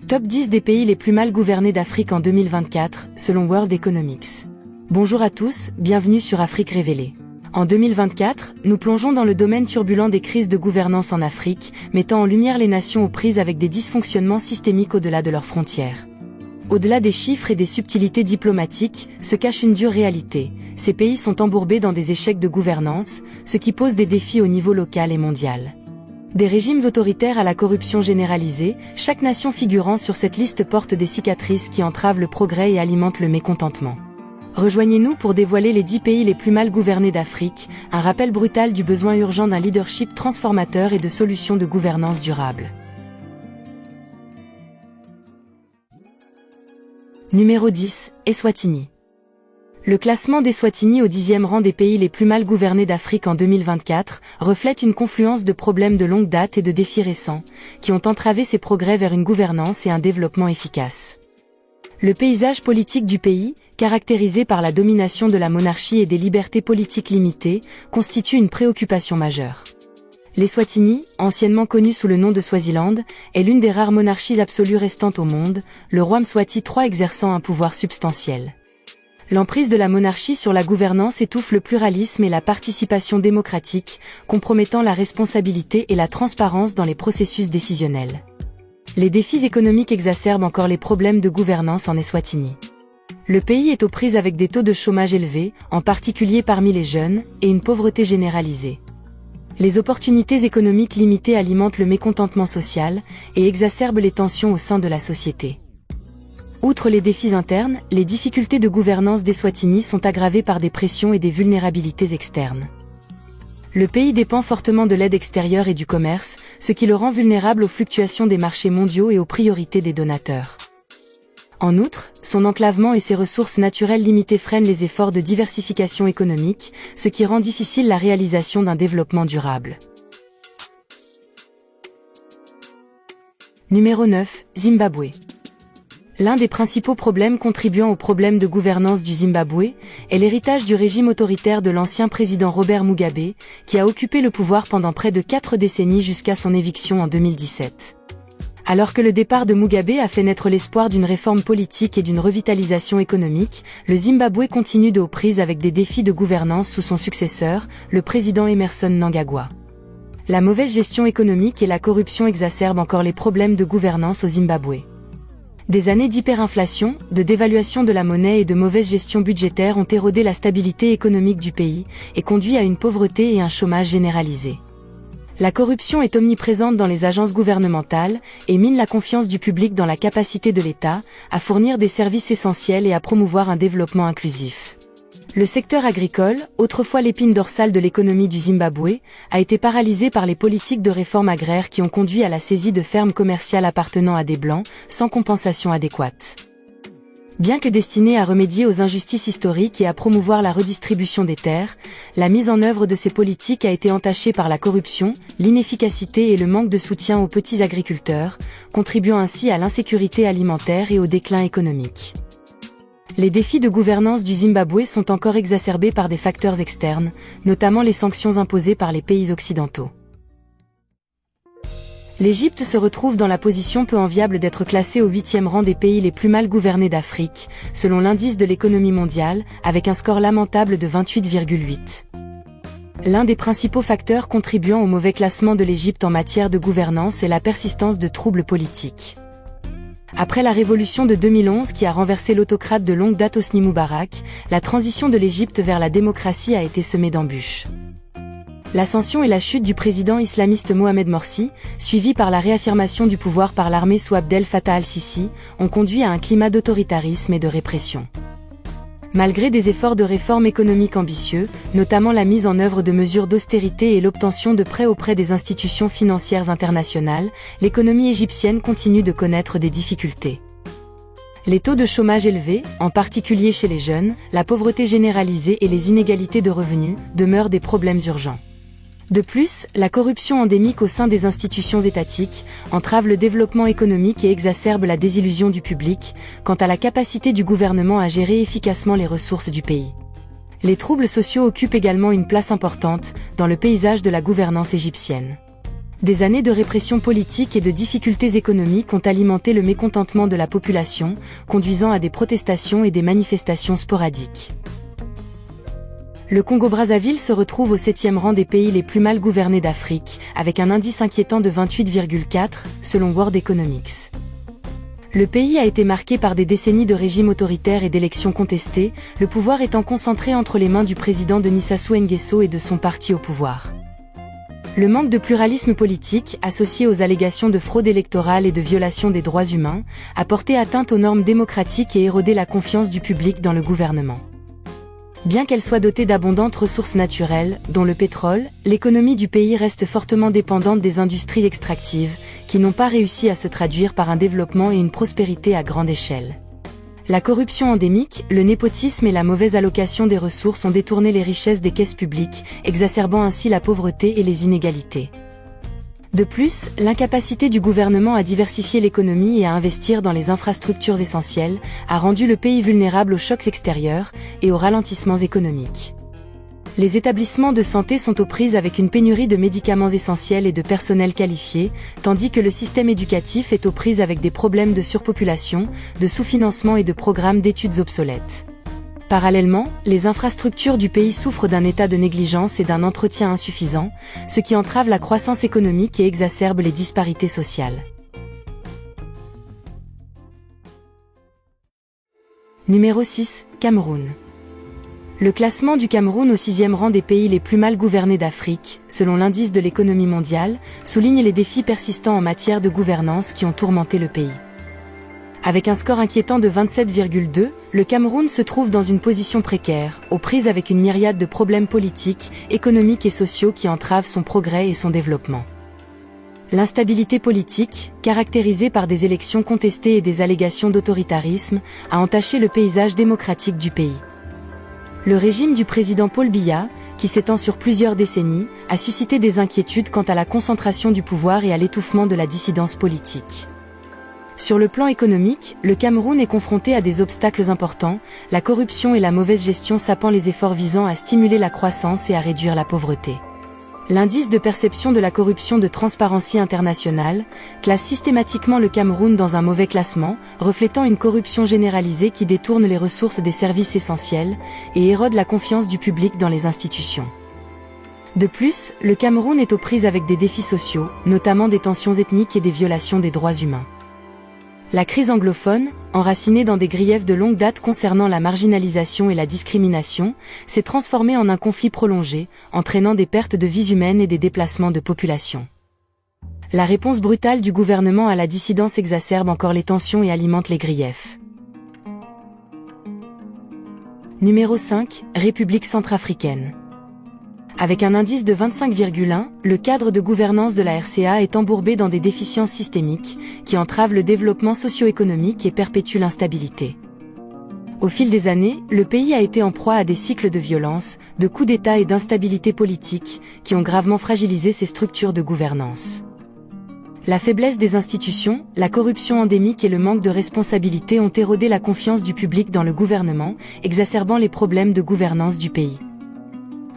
Top 10 des pays les plus mal gouvernés d'Afrique en 2024, selon World Economics. Bonjour à tous, bienvenue sur Afrique Révélée. En 2024, nous plongeons dans le domaine turbulent des crises de gouvernance en Afrique, mettant en lumière les nations aux prises avec des dysfonctionnements systémiques au-delà de leurs frontières. Au-delà des chiffres et des subtilités diplomatiques, se cache une dure réalité. Ces pays sont embourbés dans des échecs de gouvernance, ce qui pose des défis au niveau local et mondial. Des régimes autoritaires à la corruption généralisée, chaque nation figurant sur cette liste porte des cicatrices qui entravent le progrès et alimentent le mécontentement. Rejoignez-nous pour dévoiler les 10 pays les plus mal gouvernés d'Afrique, un rappel brutal du besoin urgent d'un leadership transformateur et de solutions de gouvernance durable. Numéro 10, Eswatini. Le classement d'Eswatini au 10e rang des pays les plus mal gouvernés d'Afrique en 2024 reflète une confluence de problèmes de longue date et de défis récents, qui ont entravé ses progrès vers une gouvernance et un développement efficace. Le paysage politique du pays, caractérisé par la domination de la monarchie et des libertés politiques limitées, constitue une préoccupation majeure. L'Eswatini, anciennement connu sous le nom de Swaziland, est l'une des rares monarchies absolues restantes au monde, le roi Mswati III exerçant un pouvoir substantiel. L'emprise de la monarchie sur la gouvernance étouffe le pluralisme et la participation démocratique, compromettant la responsabilité et la transparence dans les processus décisionnels. Les défis économiques exacerbent encore les problèmes de gouvernance en Eswatini. Le pays est aux prises avec des taux de chômage élevés, en particulier parmi les jeunes, et une pauvreté généralisée. Les opportunités économiques limitées alimentent le mécontentement social et exacerbent les tensions au sein de la société. Outre les défis internes, les difficultés de gouvernance d'Eswatini sont aggravées par des pressions et des vulnérabilités externes. Le pays dépend fortement de l'aide extérieure et du commerce, ce qui le rend vulnérable aux fluctuations des marchés mondiaux et aux priorités des donateurs. En outre, son enclavement et ses ressources naturelles limitées freinent les efforts de diversification économique, ce qui rend difficile la réalisation d'un développement durable. Numéro 9, Zimbabwe. L'un des principaux problèmes contribuant aux problèmes de gouvernance du Zimbabwe est l'héritage du régime autoritaire de l'ancien président Robert Mugabe, qui a occupé le pouvoir pendant près de 4 décennies jusqu'à son éviction en 2017. Alors que le départ de Mugabe a fait naître l'espoir d'une réforme politique et d'une revitalisation économique, le Zimbabwe continue de aux prises avec des défis de gouvernance sous son successeur, le président Emmerson Mnangagwa. La mauvaise gestion économique et la corruption exacerbent encore les problèmes de gouvernance au Zimbabwe. Des années d'hyperinflation, de dévaluation de la monnaie et de mauvaise gestion budgétaire ont érodé la stabilité économique du pays et conduit à une pauvreté et un chômage généralisé. La corruption est omniprésente dans les agences gouvernementales et mine la confiance du public dans la capacité de l'État à fournir des services essentiels et à promouvoir un développement inclusif. Le secteur agricole, autrefois l'épine dorsale de l'économie du Zimbabwe, a été paralysé par les politiques de réforme agraire qui ont conduit à la saisie de fermes commerciales appartenant à des Blancs, sans compensation adéquate. Bien que destinée à remédier aux injustices historiques et à promouvoir la redistribution des terres, la mise en œuvre de ces politiques a été entachée par la corruption, l'inefficacité et le manque de soutien aux petits agriculteurs, contribuant ainsi à l'insécurité alimentaire et au déclin économique. Les défis de gouvernance du Zimbabwe sont encore exacerbés par des facteurs externes, notamment les sanctions imposées par les pays occidentaux. L'Égypte se retrouve dans la position peu enviable d'être classée au 8e rang des pays les plus mal gouvernés d'Afrique, selon l'indice de l'économie mondiale, avec un score lamentable de 28,8. L'un des principaux facteurs contribuant au mauvais classement de l'Égypte en matière de gouvernance est la persistance de troubles politiques. Après la révolution de 2011 qui a renversé l'autocrate de longue date Hosni Moubarak, la transition de l'Égypte vers la démocratie a été semée d'embûches. L'ascension et la chute du président islamiste Mohamed Morsi, suivie par la réaffirmation du pouvoir par l'armée sous Abdel Fattah al-Sisi, ont conduit à un climat d'autoritarisme et de répression. Malgré des efforts de réforme économique ambitieux, notamment la mise en œuvre de mesures d'austérité et l'obtention de prêts auprès des institutions financières internationales, l'économie égyptienne continue de connaître des difficultés. Les taux de chômage élevés, en particulier chez les jeunes, la pauvreté généralisée et les inégalités de revenus, demeurent des problèmes urgents. De plus, la corruption endémique au sein des institutions étatiques entrave le développement économique et exacerbe la désillusion du public quant à la capacité du gouvernement à gérer efficacement les ressources du pays. Les troubles sociaux occupent également une place importante dans le paysage de la gouvernance égyptienne. Des années de répression politique et de difficultés économiques ont alimenté le mécontentement de la population, conduisant à des protestations et des manifestations sporadiques. Le Congo-Brazzaville se retrouve au 7e rang des pays les plus mal gouvernés d'Afrique, avec un indice inquiétant de 28,4, selon World Economics. Le pays a été marqué par des décennies de régimes autoritaires et d'élections contestées, le pouvoir étant concentré entre les mains du président Denis Sassou Nguesso et de son parti au pouvoir. Le manque de pluralisme politique, associé aux allégations de fraude électorale et de violation des droits humains, a porté atteinte aux normes démocratiques et érodé la confiance du public dans le gouvernement. Bien qu'elle soit dotée d'abondantes ressources naturelles, dont le pétrole, l'économie du pays reste fortement dépendante des industries extractives, qui n'ont pas réussi à se traduire par un développement et une prospérité à grande échelle. La corruption endémique, le népotisme et la mauvaise allocation des ressources ont détourné les richesses des caisses publiques, exacerbant ainsi la pauvreté et les inégalités. De plus, l'incapacité du gouvernement à diversifier l'économie et à investir dans les infrastructures essentielles a rendu le pays vulnérable aux chocs extérieurs et aux ralentissements économiques. Les établissements de santé sont aux prises avec une pénurie de médicaments essentiels et de personnel qualifié, tandis que le système éducatif est aux prises avec des problèmes de surpopulation, de sous-financement et de programmes d'études obsolètes. Parallèlement, les infrastructures du pays souffrent d'un état de négligence et d'un entretien insuffisant, ce qui entrave la croissance économique et exacerbe les disparités sociales. Numéro 6, Cameroun. Le classement du Cameroun au 6e rang des pays les plus mal gouvernés d'Afrique, selon l'indice de l'économie mondiale, souligne les défis persistants en matière de gouvernance qui ont tourmenté le pays. Avec un score inquiétant de 27,2, le Cameroun se trouve dans une position précaire, aux prises avec une myriade de problèmes politiques, économiques et sociaux qui entravent son progrès et son développement. L'instabilité politique, caractérisée par des élections contestées et des allégations d'autoritarisme, a entaché le paysage démocratique du pays. Le régime du président Paul Biya, qui s'étend sur plusieurs décennies, a suscité des inquiétudes quant à la concentration du pouvoir et à l'étouffement de la dissidence politique. Sur le plan économique, le Cameroun est confronté à des obstacles importants, la corruption et la mauvaise gestion sapant les efforts visant à stimuler la croissance et à réduire la pauvreté. L'indice de perception de la corruption de Transparency International classe systématiquement le Cameroun dans un mauvais classement, reflétant une corruption généralisée qui détourne les ressources des services essentiels et érode la confiance du public dans les institutions. De plus, le Cameroun est aux prises avec des défis sociaux, notamment des tensions ethniques et des violations des droits humains. La crise anglophone, enracinée dans des griefs de longue date concernant la marginalisation et la discrimination, s'est transformée en un conflit prolongé, entraînant des pertes de vies humaines et des déplacements de population. La réponse brutale du gouvernement à la dissidence exacerbe encore les tensions et alimente les griefs. Numéro 5, République centrafricaine. Avec un indice de 25,1, le cadre de gouvernance de la RCA est embourbé dans des déficiences systémiques, qui entravent le développement socio-économique et perpétuent l'instabilité. Au fil des années, le pays a été en proie à des cycles de violence, de coups d'État et d'instabilité politique, qui ont gravement fragilisé ses structures de gouvernance. La faiblesse des institutions, la corruption endémique et le manque de responsabilité ont érodé la confiance du public dans le gouvernement, exacerbant les problèmes de gouvernance du pays.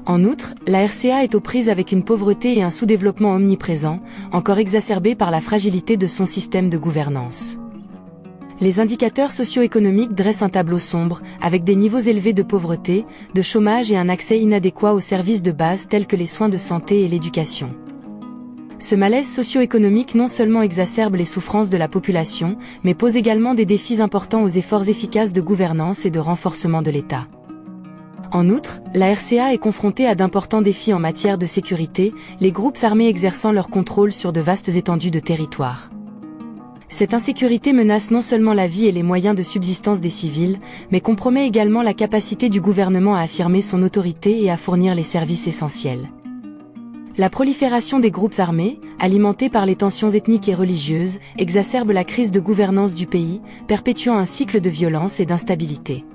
En outre, la RCA est aux prises avec une pauvreté et un sous-développement omniprésent, encore exacerbés par la fragilité de son système de gouvernance. Les indicateurs socio-économiques dressent un tableau sombre, avec des niveaux élevés de pauvreté, de chômage et un accès inadéquat aux services de base tels que les soins de santé et l'éducation. Ce malaise socio-économique non seulement exacerbe les souffrances de la population, mais pose également des défis importants aux efforts efficaces de gouvernance et de renforcement de l'État. En outre, la RCA est confrontée à d'importants défis en matière de sécurité, les groupes armés exerçant leur contrôle sur de vastes étendues de territoire. Cette insécurité menace non seulement la vie et les moyens de subsistance des civils, mais compromet également la capacité du gouvernement à affirmer son autorité et à fournir les services essentiels. La prolifération des groupes armés, alimentée par les tensions ethniques et religieuses, exacerbe la crise de gouvernance du pays, perpétuant un cycle de violence et d'instabilité.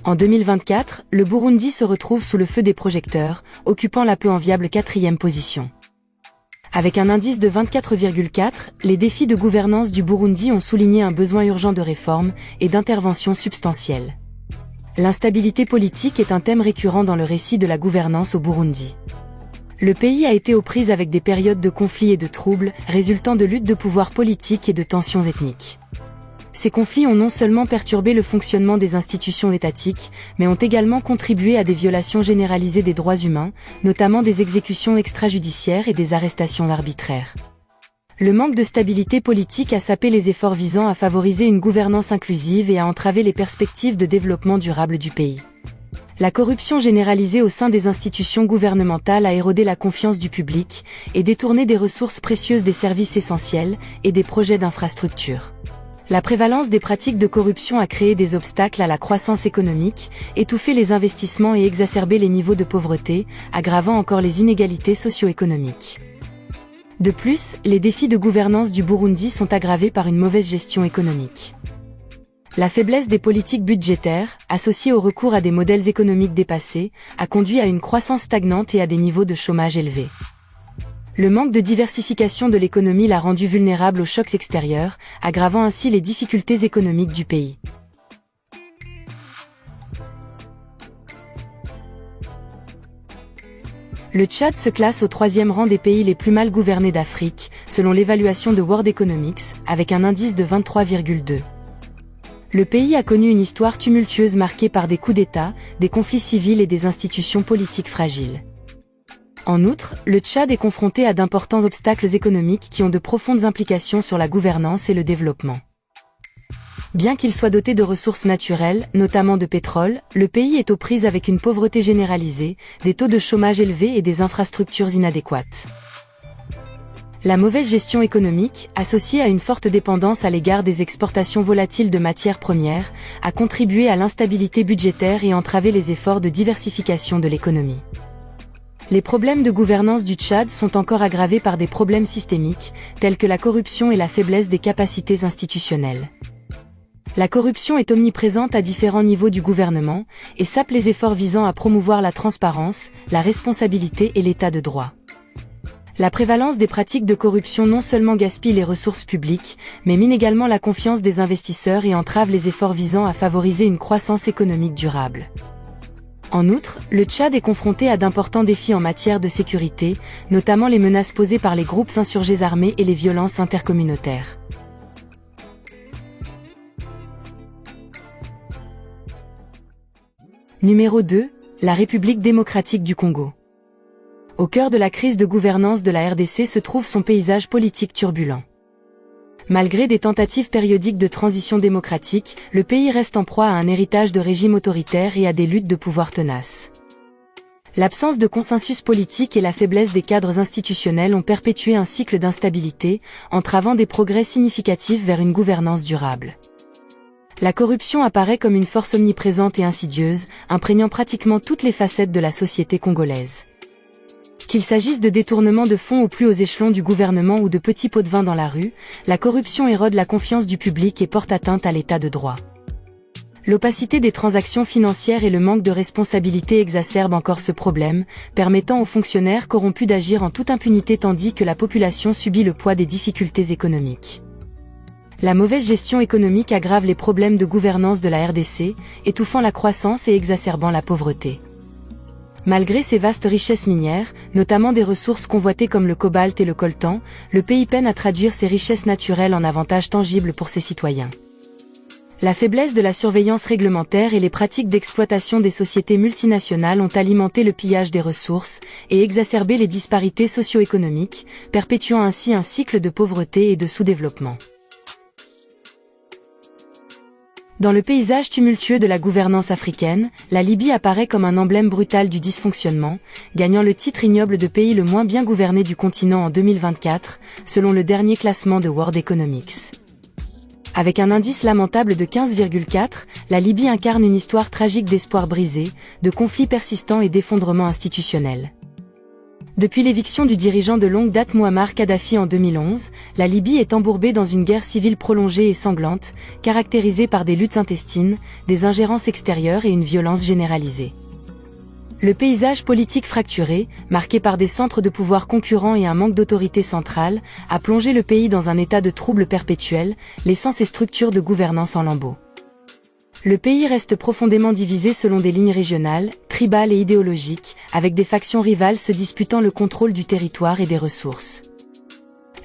En 2024, le Burundi se retrouve sous le feu des projecteurs, occupant la peu enviable 4e position. Avec un indice de 24,4, les défis de gouvernance du Burundi ont souligné un besoin urgent de réformes et d'interventions substantielles. L'instabilité politique est un thème récurrent dans le récit de la gouvernance au Burundi. Le pays a été aux prises avec des périodes de conflits et de troubles, résultant de luttes de pouvoir politiques et de tensions ethniques. Ces conflits ont non seulement perturbé le fonctionnement des institutions étatiques, mais ont également contribué à des violations généralisées des droits humains, notamment des exécutions extrajudiciaires et des arrestations arbitraires. Le manque de stabilité politique a sapé les efforts visant à favoriser une gouvernance inclusive et à entraver les perspectives de développement durable du pays. La corruption généralisée au sein des institutions gouvernementales a érodé la confiance du public et détourné des ressources précieuses des services essentiels et des projets d'infrastructure. La prévalence des pratiques de corruption a créé des obstacles à la croissance économique, étouffé les investissements et exacerbé les niveaux de pauvreté, aggravant encore les inégalités socio-économiques. De plus, les défis de gouvernance du Burundi sont aggravés par une mauvaise gestion économique. La faiblesse des politiques budgétaires, associée au recours à des modèles économiques dépassés, a conduit à une croissance stagnante et à des niveaux de chômage élevés. Le manque de diversification de l'économie l'a rendu vulnérable aux chocs extérieurs, aggravant ainsi les difficultés économiques du pays. Le Tchad se classe au 3e rang des pays les plus mal gouvernés d'Afrique, selon l'évaluation de World Economics, avec un indice de 23,2. Le pays a connu une histoire tumultueuse marquée par des coups d'État, des conflits civils et des institutions politiques fragiles. En outre, le Tchad est confronté à d'importants obstacles économiques qui ont de profondes implications sur la gouvernance et le développement. Bien qu'il soit doté de ressources naturelles, notamment de pétrole, le pays est aux prises avec une pauvreté généralisée, des taux de chômage élevés et des infrastructures inadéquates. La mauvaise gestion économique, associée à une forte dépendance à l'égard des exportations volatiles de matières premières, a contribué à l'instabilité budgétaire et entravé les efforts de diversification de l'économie. Les problèmes de gouvernance du Tchad sont encore aggravés par des problèmes systémiques, tels que la corruption et la faiblesse des capacités institutionnelles. La corruption est omniprésente à différents niveaux du gouvernement, et sape les efforts visant à promouvoir la transparence, la responsabilité et l'état de droit. La prévalence des pratiques de corruption non seulement gaspille les ressources publiques, mais mine également la confiance des investisseurs et entrave les efforts visant à favoriser une croissance économique durable. En outre, le Tchad est confronté à d'importants défis en matière de sécurité, notamment les menaces posées par les groupes insurgés armés et les violences intercommunautaires. Numéro 2, la République démocratique du Congo. Au cœur de la crise de gouvernance de la RDC se trouve son paysage politique turbulent. Malgré des tentatives périodiques de transition démocratique, le pays reste en proie à un héritage de régime autoritaire et à des luttes de pouvoir tenaces. L'absence de consensus politique et la faiblesse des cadres institutionnels ont perpétué un cycle d'instabilité, entravant des progrès significatifs vers une gouvernance durable. La corruption apparaît comme une force omniprésente et insidieuse, imprégnant pratiquement toutes les facettes de la société congolaise. Qu'il s'agisse de détournement de fonds aux plus hauts échelons du gouvernement ou de petits pots de vin dans la rue, la corruption érode la confiance du public et porte atteinte à l'état de droit. L'opacité des transactions financières et le manque de responsabilité exacerbent encore ce problème, permettant aux fonctionnaires corrompus d'agir en toute impunité tandis que la population subit le poids des difficultés économiques. La mauvaise gestion économique aggrave les problèmes de gouvernance de la RDC, étouffant la croissance et exacerbant la pauvreté. Malgré ses vastes richesses minières, notamment des ressources convoitées comme le cobalt et le coltan, le pays peine à traduire ces richesses naturelles en avantages tangibles pour ses citoyens. La faiblesse de la surveillance réglementaire et les pratiques d'exploitation des sociétés multinationales ont alimenté le pillage des ressources et exacerbé les disparités socio-économiques, perpétuant ainsi un cycle de pauvreté et de sous-développement. Dans le paysage tumultueux de la gouvernance africaine, la Libye apparaît comme un emblème brutal du dysfonctionnement, gagnant le titre ignoble de pays le moins bien gouverné du continent en 2024, selon le dernier classement de World Economics. Avec un indice lamentable de 15,4, la Libye incarne une histoire tragique d'espoirs brisés, de conflits persistants et d'effondrement institutionnel. Depuis l'éviction du dirigeant de longue date Mouammar Kadhafi en 2011, la Libye est embourbée dans une guerre civile prolongée et sanglante, caractérisée par des luttes intestines, des ingérences extérieures et une violence généralisée. Le paysage politique fracturé, marqué par des centres de pouvoir concurrents et un manque d'autorité centrale, a plongé le pays dans un état de trouble perpétuel, laissant ses structures de gouvernance en lambeaux. Le pays reste profondément divisé selon des lignes régionales, tribales et idéologiques, avec des factions rivales se disputant le contrôle du territoire et des ressources.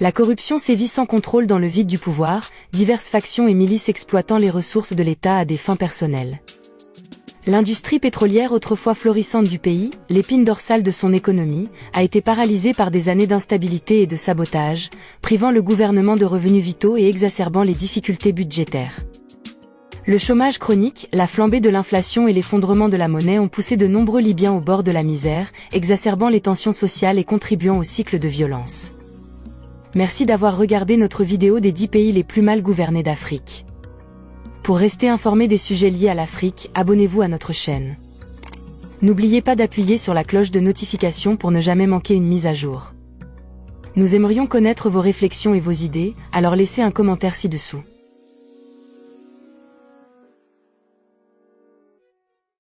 La corruption sévit sans contrôle dans le vide du pouvoir, diverses factions et milices exploitant les ressources de l'État à des fins personnelles. L'industrie pétrolière autrefois florissante du pays, l'épine dorsale de son économie, a été paralysée par des années d'instabilité et de sabotage, privant le gouvernement de revenus vitaux et exacerbant les difficultés budgétaires. Le chômage chronique, la flambée de l'inflation et l'effondrement de la monnaie ont poussé de nombreux Libyens au bord de la misère, exacerbant les tensions sociales et contribuant au cycle de violence. Merci d'avoir regardé notre vidéo des 10 pays les plus mal gouvernés d'Afrique. Pour rester informé des sujets liés à l'Afrique, abonnez-vous à notre chaîne. N'oubliez pas d'appuyer sur la cloche de notification pour ne jamais manquer une mise à jour. Nous aimerions connaître vos réflexions et vos idées, alors laissez un commentaire ci-dessous.